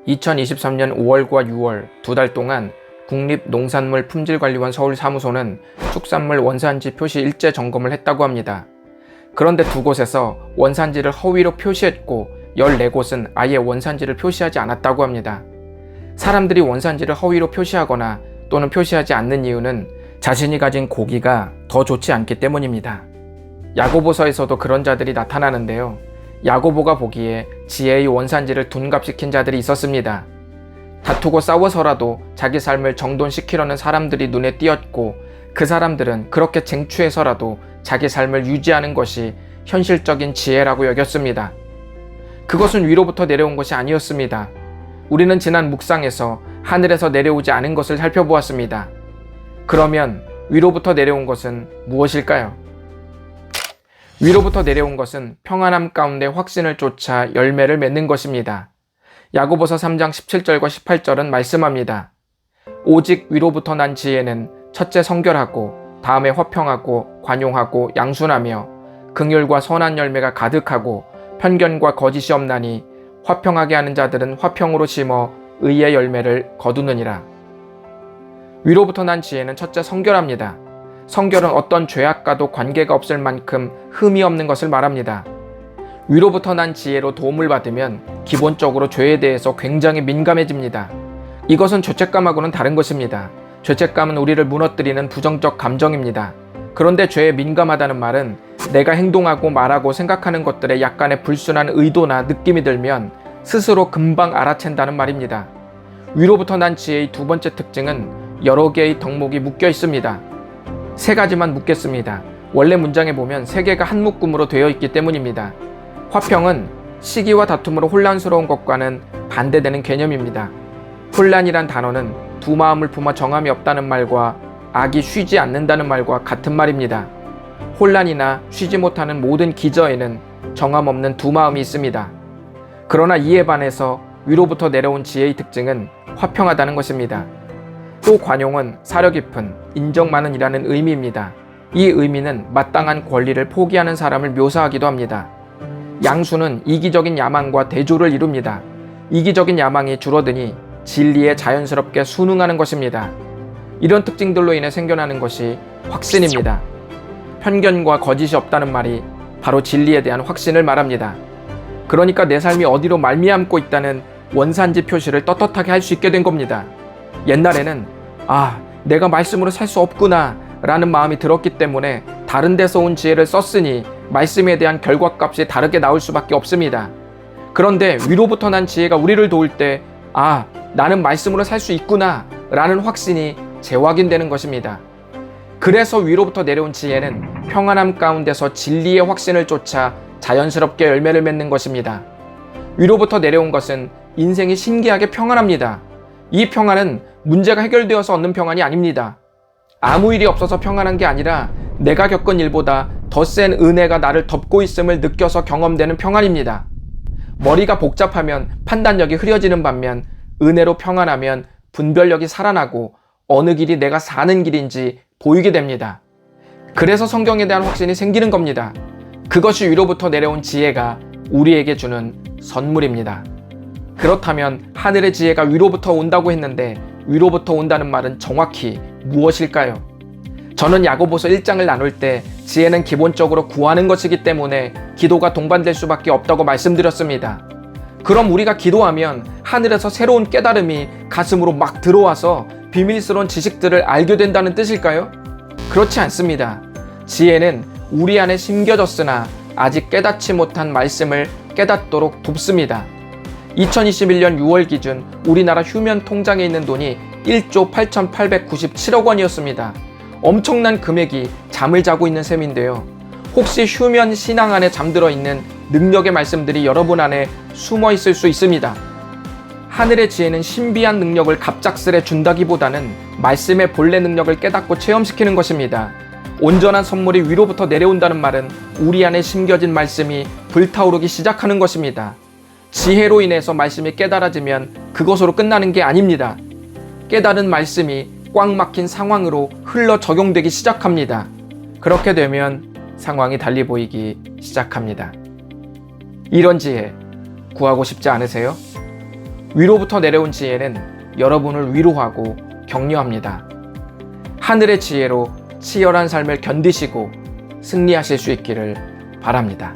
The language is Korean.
2023년 5월과 6월 두 달 동안 국립농산물품질관리원 서울사무소는 축산물 원산지 표시 일제 점검을 했다고 합니다. 그런데 두 곳에서 원산지를 허위로 표시했고 14곳은 아예 원산지를 표시하지 않았다고 합니다. 사람들이 원산지를 허위로 표시하거나 또는 표시하지 않는 이유는 자신이 가진 고기가 더 좋지 않기 때문입니다. 야고보서에서도 그런 자들이 나타나는데요. 야고보가 보기에 지혜의 원산지를 둔갑시킨 자들이 있었습니다. 다투고 싸워서라도 자기 삶을 정돈시키려는 사람들이 눈에 띄었고 그 사람들은 그렇게 쟁취해서라도 자기 삶을 유지하는 것이 현실적인 지혜라고 여겼습니다. 그것은 위로부터 내려온 것이 아니었습니다. 우리는 지난 묵상에서 하늘에서 내려오지 않은 것을 살펴보았습니다. 그러면 위로부터 내려온 것은 무엇일까요? 위로부터 내려온 것은 평안함 가운데 확신을 쫓아 열매를 맺는 것입니다. 야고보서 3장 17절과 18절은 말씀합니다. 오직 위로부터 난 지혜는 첫째 성결하고 다음에 화평하고 관용하고 양순하며 긍휼과 선한 열매가 가득하고 편견과 거짓이 없나니 화평하게 하는 자들은 화평으로 심어 의의 열매를 거두느니라. 위로부터 난 지혜는 첫째 성결합니다. 성결은 어떤 죄악과도 관계가 없을 만큼 흠이 없는 것을 말합니다. 위로부터 난 지혜로 도움을 받으면 기본적으로 죄에 대해서 굉장히 민감해집니다. 이것은 죄책감하고는 다른 것입니다. 죄책감은 우리를 무너뜨리는 부정적 감정입니다. 그런데 죄에 민감하다는 말은 내가 행동하고 말하고 생각하는 것들에 약간의 불순한 의도나 느낌이 들면 스스로 금방 알아챈다는 말입니다. 위로부터 난 지혜의 두 번째 특징은 여러 개의 덕목이 묶여 있습니다. 세 가지만 묶겠습니다. 원래 문장에 보면 세 개가 한 묶음으로 되어 있기 때문입니다. 화평은 시기와 다툼으로 혼란스러운 것과는 반대되는 개념입니다. 혼란이란 단어는 두 마음을 품어 정함이 없다는 말과 악이 쉬지 않는다는 말과 같은 말입니다. 혼란이나 쉬지 못하는 모든 기저에는 정함 없는 두 마음이 있습니다. 그러나 이에 반해서 위로부터 내려온 지혜의 특징은 화평하다는 것입니다. 또 관용은 사려 깊은, 인정 많은 이라는 의미입니다. 이 의미는 마땅한 권리를 포기하는 사람을 묘사하기도 합니다. 양수는 이기적인 야망과 대조를 이룹니다. 이기적인 야망이 줄어드니 진리에 자연스럽게 순응하는 것입니다. 이런 특징들로 인해 생겨나는 것이 확신입니다. 편견과 거짓이 없다는 말이 바로 진리에 대한 확신을 말합니다. 그러니까 내 삶이 어디로 말미암고 있다는 원산지 표시를 떳떳하게 할 수 있게 된 겁니다. 옛날에는 내가 말씀으로 살 수 없구나 라는 마음이 들었기 때문에 다른 데서 온 지혜를 썼으니 말씀에 대한 결과값이 다르게 나올 수밖에 없습니다. 그런데 위로부터 난 지혜가 우리를 도울 때 나는 말씀으로 살 수 있구나 라는 확신이 재확인되는 것입니다. 그래서 위로부터 내려온 지혜는 평안함 가운데서 진리의 확신을 쫓아 자연스럽게 열매를 맺는 것입니다. 위로부터 내려온 것은 인생이 신기하게 평안합니다. 이 평안은 문제가 해결되어서 얻는 평안이 아닙니다. 아무 일이 없어서 평안한 게 아니라 내가 겪은 일보다 더 센 은혜가 나를 덮고 있음을 느껴서 경험되는 평안입니다. 머리가 복잡하면 판단력이 흐려지는 반면 은혜로 평안하면 분별력이 살아나고 어느 길이 내가 사는 길인지 보이게 됩니다. 그래서 성경에 대한 확신이 생기는 겁니다. 그것이 위로부터 내려온 지혜가 우리에게 주는 선물입니다. 그렇다면 하늘의 지혜가 위로부터 온다고 했는데 위로부터 온다는 말은 정확히 무엇일까요? 저는 야고보서 1장을 나눌 때 지혜는 기본적으로 구하는 것이기 때문에 기도가 동반될 수밖에 없다고 말씀드렸습니다. 그럼 우리가 기도하면 하늘에서 새로운 깨달음이 가슴으로 막 들어와서 비밀스러운 지식들을 알게 된다는 뜻일까요? 그렇지 않습니다. 지혜는 우리 안에 심겨졌으나 아직 깨닫지 못한 말씀을 깨닫도록 돕습니다. 2021년 6월 기준 우리나라 휴면 통장에 있는 돈이 1조 8,897억 원이었습니다. 엄청난 금액이 잠을 자고 있는 셈인데요. 혹시 휴면 신앙 안에 잠들어 있는 능력의 말씀들이 여러분 안에 숨어 있을 수 있습니다. 하늘의 지혜는 신비한 능력을 갑작스레 준다기보다는 말씀의 본래 능력을 깨닫고 체험시키는 것입니다. 온전한 선물이 위로부터 내려온다는 말은 우리 안에 심겨진 말씀이 불타오르기 시작하는 것입니다. 지혜로 인해서 말씀이 깨달아지면 그것으로 끝나는 게 아닙니다. 깨달은 말씀이 꽉 막힌 상황으로 흘러 적용되기 시작합니다. 그렇게 되면 상황이 달리 보이기 시작합니다. 이런 지혜 구하고 싶지 않으세요? 위로부터 내려온 지혜는 여러분을 위로하고 격려합니다. 하늘의 지혜로 치열한 삶을 견디시고 승리하실 수 있기를 바랍니다.